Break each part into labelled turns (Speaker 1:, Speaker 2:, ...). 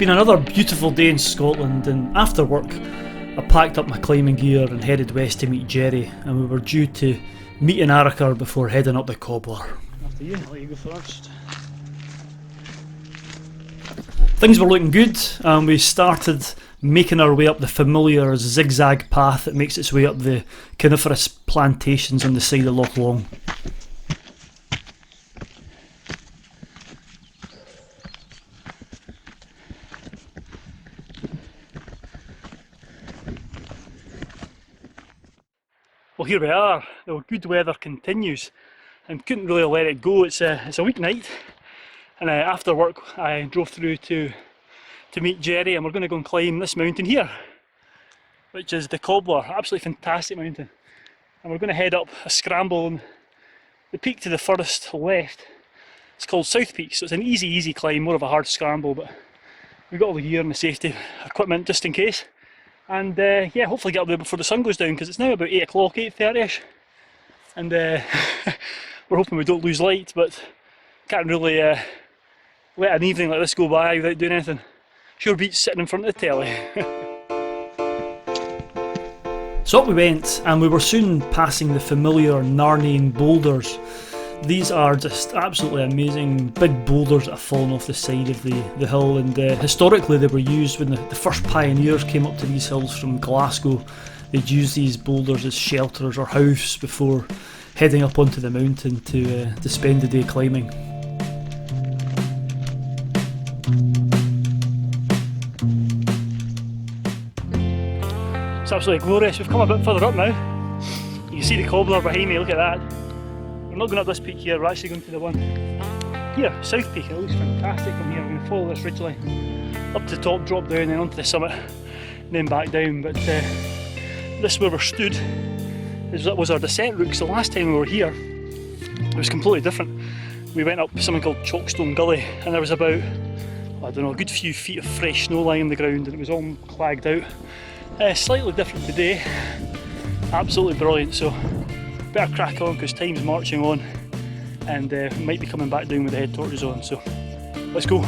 Speaker 1: been another beautiful day in Scotland, and after work I packed up my climbing gear and headed west to meet Jerry, and we were due to meet in Arachar before heading up the Cobbler. After you, I'll let you go first. Things were looking good, and we started making our way up the familiar zigzag path that makes its way up the coniferous plantations on the side of Loch Long. Well, here we are. The good weather continues and couldn't really let it go. It's a weeknight, and after work I drove through to meet Jerry, and we're going to go and climb this mountain here, which is the Cobbler. Absolutely fantastic mountain. And we're going to head up a scramble on the peak to the furthest left. It's called South Peak, so it's an easy climb, more of a hard scramble, but we've got all the gear and the safety equipment just in case. And yeah, hopefully get up there before the sun goes down, because it's now about 8 o'clock, 8:30ish. And we're hoping we don't lose light, but can't really let an evening like this go by without doing anything. Sure beats sitting in front of the telly. So up we went, and we were soon passing the familiar Narnian boulders. These are just absolutely amazing big boulders that have fallen off the side of the hill, and historically they were used when the first pioneers came up to these hills from Glasgow. They'd use these boulders as shelters or house before heading up onto the mountain to spend the day climbing. It's absolutely glorious. We've come a bit further up now. You can see the Cobbler behind me, look at that. We're not going up this peak here, we're actually going to the one here, South Peak. It looks fantastic from here. We're going to follow this ridgeline up to the top, drop down, then onto the summit, and then back down. But this where we're stood was our descent route, because the last time we were here it was completely different. We went up something called Chalkstone Gully, and there was about, I don't know, a good few feet of fresh snow lying on the ground, and it was all clagged out. Slightly different today, absolutely brilliant. So better crack on, because time's marching on, and we might be coming back down with the head torches on, so let's go.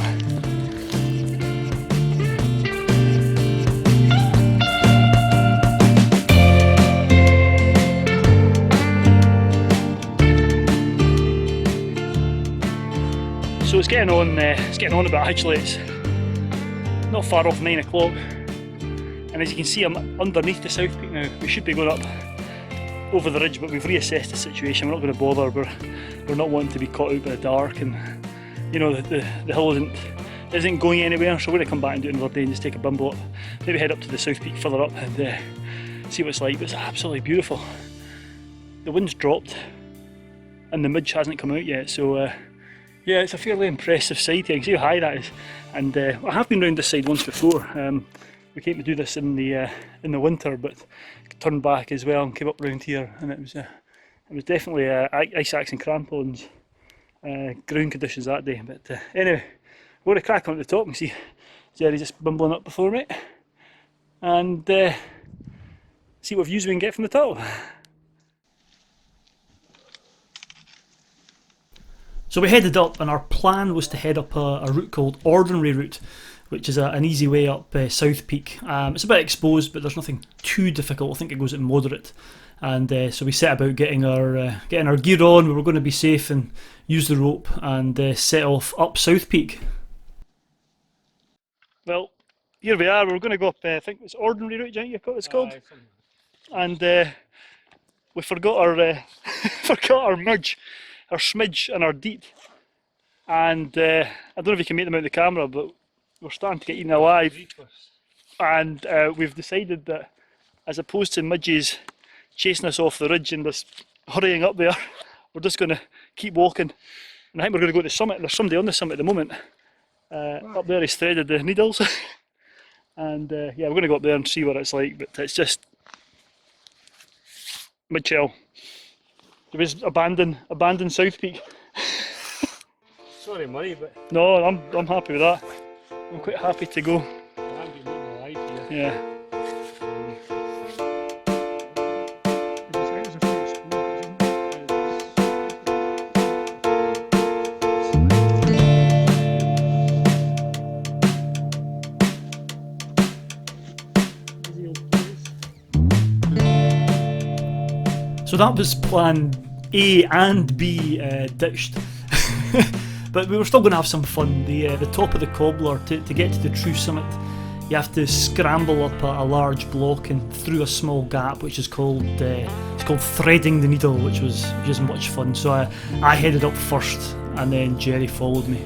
Speaker 1: So it's getting on a bit. Actually, it's not far off 9 o'clock, and as you can see, I'm underneath the South Peak now. We should be going up over the ridge, but we've reassessed the situation. We're not going to bother. We're not wanting to be caught out by the dark, and you know the hill isn't going anywhere, so we're going to come back and do it another day and just take a bumble up. Maybe head up to the South Peak further up and see what it's like. But it's absolutely beautiful. The wind's dropped and the midge hasn't come out yet, so yeah, it's a fairly impressive sight here. You can see how high that is. And I have been round this side once before. We came to do this in the winter, but turned back as well and came up round here, and it was definitely ice axe and crampons ground conditions that day. But anyway, we're going to crack on at the top and see Jerry just bumbling up before me, and see what views we can get from the top. So we headed up, and our plan was to head up a route called Ordinary Route, which is an easy way up South Peak. It's a bit exposed, but there's nothing too difficult. I think it goes at moderate, and so we set about getting our gear on. We were going to be safe and use the rope and set off up South Peak. Well, here we are. We're going to go up. I think it's Ordinary Route, I think it's called. And we forgot our midge, our smidge, and our deep. And I don't know if you can make them out of the camera, but we're starting to get eaten alive, and we've decided that as opposed to midges chasing us off the ridge and us hurrying up there, we're just going to keep walking, and I think we're going to go to the summit. There's somebody on the summit at the moment. Up there he's threaded the needles, and yeah, we're going to go up there and see what it's like, but it's just mid-shell. It was abandon South Peak.
Speaker 2: Sorry money, but
Speaker 1: no, I'm happy with that. I'm quite happy to go.
Speaker 2: I'm getting alive here.
Speaker 1: Yeah. So that was plan A and B ditched. But we were still going to have some fun. The top of the Cobbler, to get to the true summit, you have to scramble up a large block and through a small gap, which is called threading the needle, which is much fun. So I headed up first, and then Jerry followed me.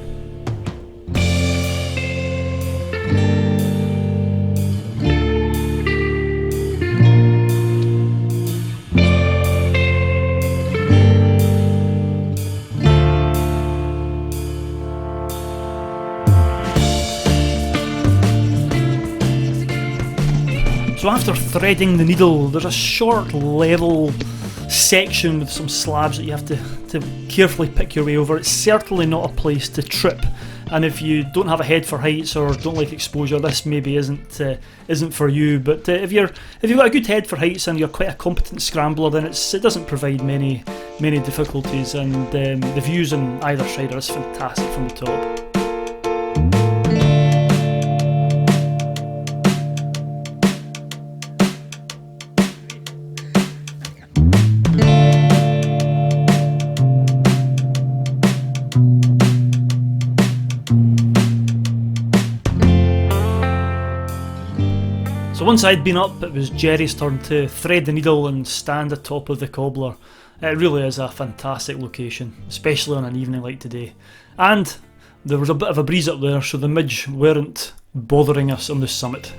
Speaker 1: So after threading the needle, there's a short level section with some slabs that you have to carefully pick your way over. It's certainly not a place to trip, and if you don't have a head for heights or don't like exposure, this maybe isn't for you. But if you've got a good head for heights and you're quite a competent scrambler, then it doesn't provide many difficulties, and the views on either side are just fantastic from the top. So once I'd been up, it was Jerry's turn to thread the needle and stand atop of the Cobbler. It really is a fantastic location, especially on an evening like today. And there was a bit of a breeze up there, so the midge weren't bothering us on the summit.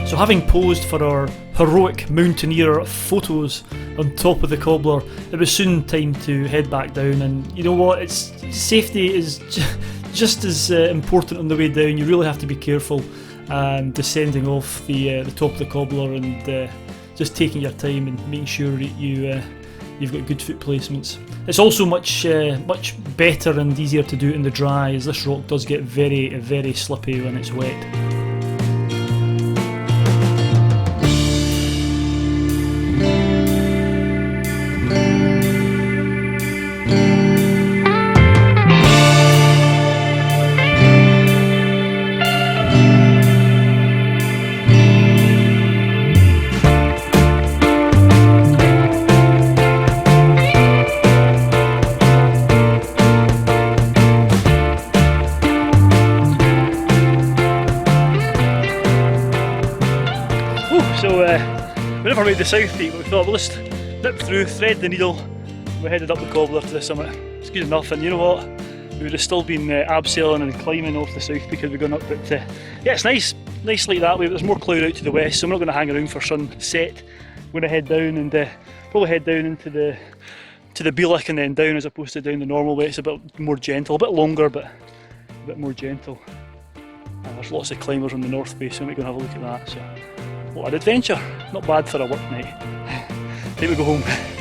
Speaker 1: So having posed for our heroic mountaineer photos on top of the Cobbler, it was soon time to head back down, and you know what, safety is just as important on the way down. You really have to be careful descending off the top of the Cobbler, and just taking your time and making sure that you've got good foot placements. It's also much better and easier to do it in the dry, as this rock does get very, very slippy when it's wet. So we never made the south peak, but we thought we'll just nip through, thread the needle. We headed up the Cobbler to the summit. It's good enough, and you know what? We would have still been abseiling and climbing off the south peak had we gone up, but yeah, it's nice like that way. But there's more cloud out to the west, so we're not going to hang around for sunset. We're going to head down and probably head down into the Bielek and then down, as opposed to down the normal way. It's a bit more gentle, a bit longer, but a bit more gentle. And there's lots of climbers on the north face, so we're going to have a look at that. So, what an adventure! Not bad for a work night. Time to go home.